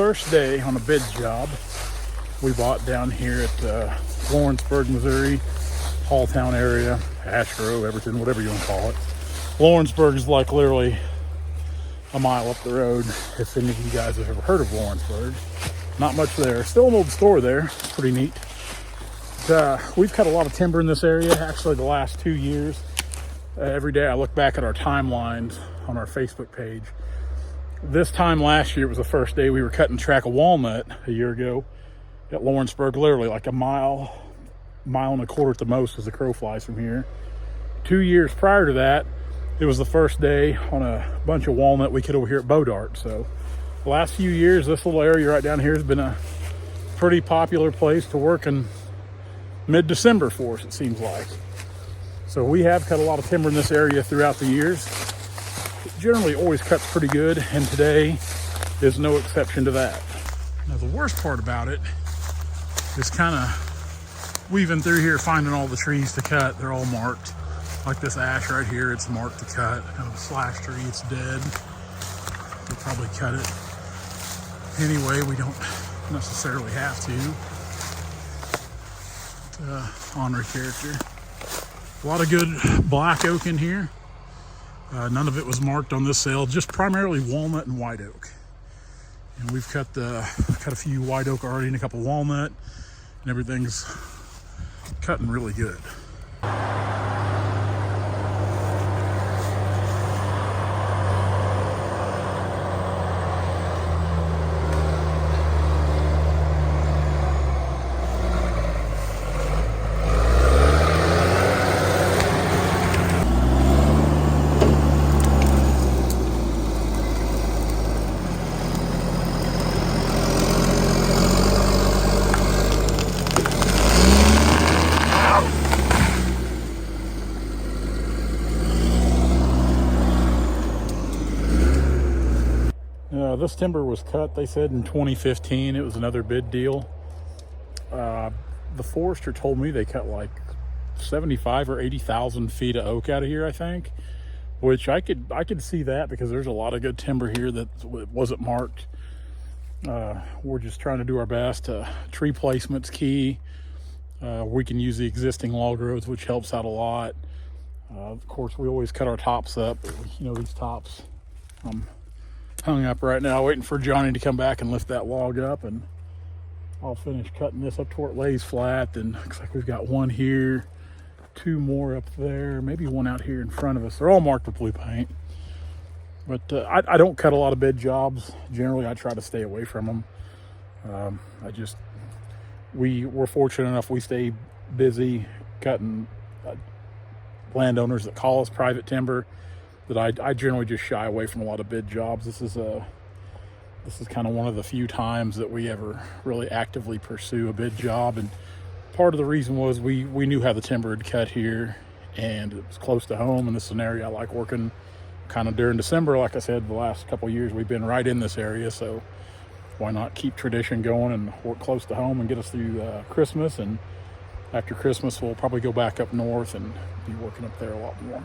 first day on a bid job we bought down here at Lawrenceburg, Missouri, Halltown area, Ash Grove, Everton, whatever you want to call it. Lawrenceburg is like literally a mile up the road, if any of you guys have ever heard of Lawrenceburg. Not much there. Still an old store there. Pretty neat. We've cut a lot of timber in this area, actually the last 2 years. Every day I look back at our timelines on our Facebook page. This time last year was the first day we were cutting track of walnut a year ago at Lawrenceburg, literally like a mile and a quarter at the most as the crow flies from here. 2 years prior to that, it was the first day on a bunch of walnut we cut over here at Bodart. So the last few years, this little area right down here has been a pretty popular place to work in mid-December for us, it seems like. So we have cut a lot of timber in this area throughout the years. It generally always cuts pretty good, and today is no exception to that. Now the worst part about it is kind of weaving through here, finding all the trees to cut. They're all marked. Like this ash right here, it's marked to cut. Kind of a slash tree, it's dead. We'll probably cut it anyway. We don't necessarily have to honor character. A lot of good black oak in here. None of it was marked on this sale, just primarily walnut and white oak. And we've cut a few white oak already and a couple walnut, and everything's cutting really good. This timber was cut, they said, in 2015. It was another bid deal. The forester told me they cut like 75 or 80,000 feet of oak out of here, I think, which I could see that because there's a lot of good timber here that wasn't marked. We're just trying to do our best. Tree placement's key. We can use the existing log roads, which helps out a lot. Of course, we always cut our tops up. You know, these tops, hung up right now waiting for Johnny to come back and lift that log up, and I'll finish cutting this up to where it lays flat. Then looks like we've got one here, two more up there, maybe one out here in front of us. They're all marked with blue paint, but I don't cut a lot of bid jobs. Generally I try to stay away from them. We're fortunate enough we stay busy cutting landowners that call us private timber, that I generally just shy away from a lot of bid jobs. This is kind of one of the few times that we ever really actively pursue a bid job, and part of the reason was we knew how the timber had cut here, and it was close to home, and this is an area I like working kind of during December. Like I said, the last couple of years we've been right in this area, so why not keep tradition going and work close to home and get us through Christmas, and after Christmas we'll probably go back up north and be working up there a lot more.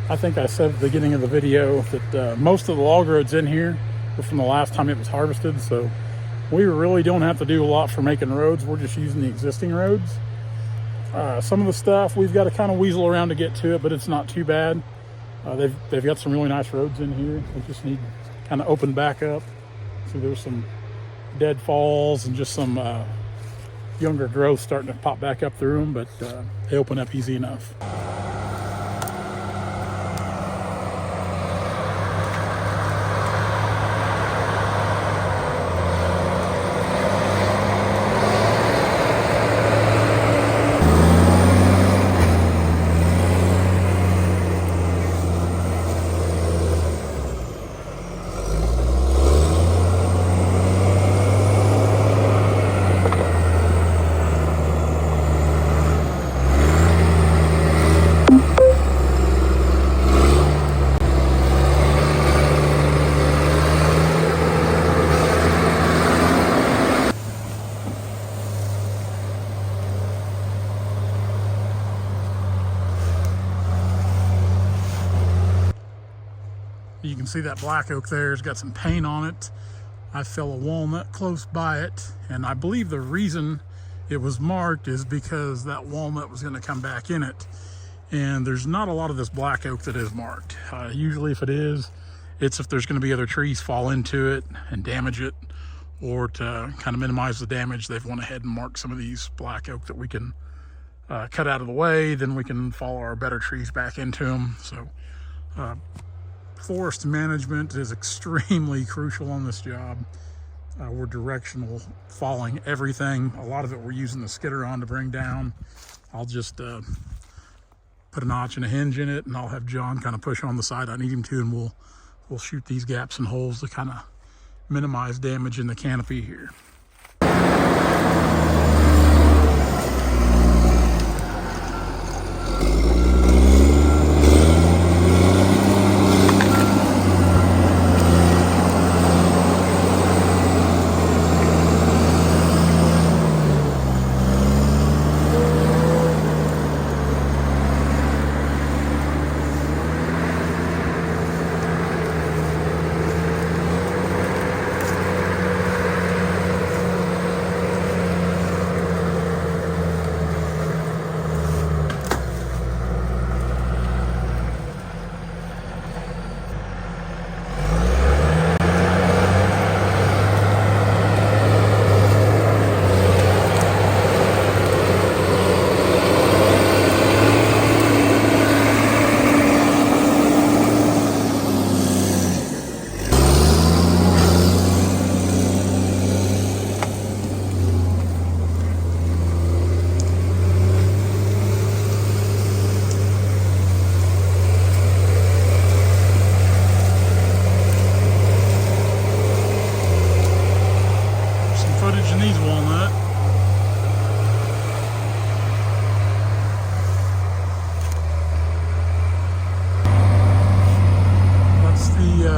I think I said at the beginning of the video that most of the log roads in here were from the last time it was harvested, so we really don't have to do a lot for making roads. We're just using the existing roads. Some of the stuff we've got to kind of weasel around to get to it, but it's not too bad. They've got some really nice roads in here. They just need kind of open back up. So there's some deadfalls and just some younger growth starting to pop back up through them, but they open up easy enough. You can see that black oak there has got some paint on it. I fell a walnut close by it, and I believe the reason it was marked is because that walnut was going to come back in it. And there's not a lot of this black oak that is marked. Usually if it is, it's if there's going to be other trees fall into it and damage it, or to kind of minimize the damage, they've went ahead and marked some of these black oak that we can cut out of the way. Then we can follow our better trees back into them. So forest management is extremely crucial on this job. We're directional following everything. A lot of it we're using the skidder on to bring down. I'll just put a notch and a hinge in it, and I'll have John kind of push on the side I need him to, and we'll shoot these gaps and holes to kind of minimize damage in the canopy here.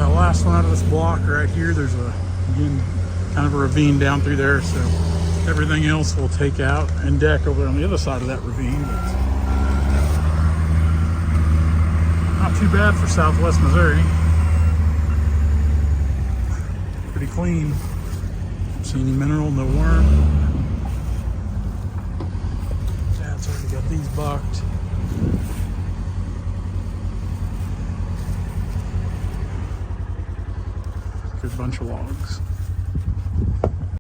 Last one out of this block right here. There's again kind of a ravine down through there, so everything else we'll take out and deck over on the other side of that ravine. But not too bad for Southwest Missouri. Pretty clean. Don't see any mineral, no worm. Dad's already got these bucked. Good bunch of logs.